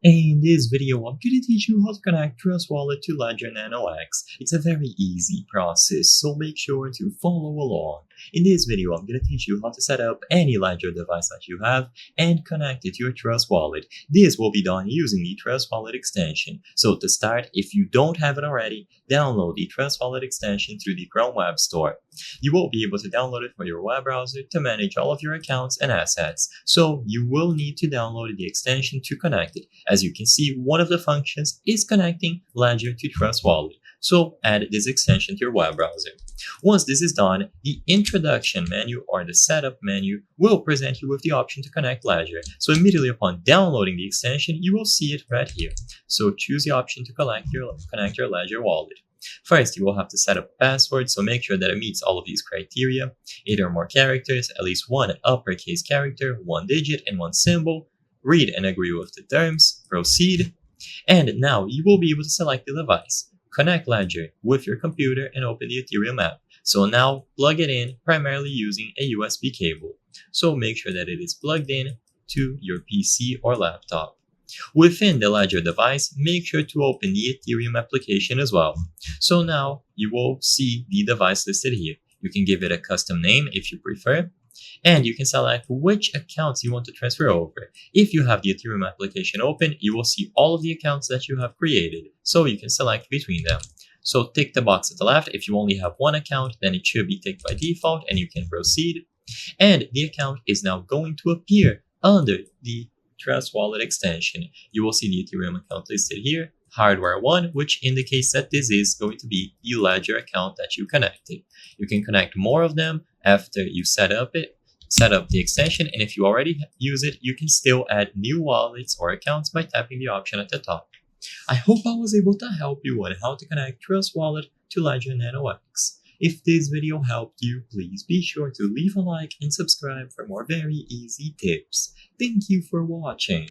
In this video, I'm going to teach you how to connect Trust Wallet to Ledger Nano X. It's a very easy process, so make sure to follow along. In this video, I'm going to teach you how to set up any Ledger device that you have and connect it to your Trust Wallet. This will be done using the Trust Wallet extension. So to start, if you don't have it already, download the Trust Wallet extension through the Chrome Web Store. You will be able to download it for your web browser to manage all of your accounts and assets. So you will need to download the extension to connect it. As you can see, one of the functions is connecting Ledger to Trust Wallet. So add this extension to your web browser. Once this is done, the introduction menu or the setup menu will present you with the option to connect Ledger. So immediately upon downloading the extension, you will see it right here. So choose the option to connect your Ledger wallet. First, you will have to set up a password, so make sure that it meets all of these criteria. 8 or more characters, at least one uppercase character, one digit, and one symbol. Read and agree with the terms, proceed. And now you will be able to select the device. Connect Ledger with your computer and open the Ethereum app. So now plug it in primarily using a USB cable. So make sure that it is plugged in to your PC or laptop. Within the Ledger device, make sure to open the Ethereum application as well. So now you will see the device listed here. You can give it a custom name if you prefer, and you can select which accounts you want to transfer over. If you have the Ethereum application open, you will see all of the accounts that you have created, so you can select between them. So tick the box at the left. If you only have one account, then it should be ticked by default and you can proceed. And the account is now going to appear under the Trust Wallet extension. You will see the Ethereum account listed here, hardware 1, which indicates that this is going to be the Ledger account that you connected. You can connect more of them after you set up the extension, and if you already use it, you can still add new wallets or accounts by tapping the option at the top. I hope I was able to help you on how to connect Trust Wallet to Ledger Nano X. If this video helped you, please be sure to leave a like and subscribe for more very easy tips. Thank you for watching.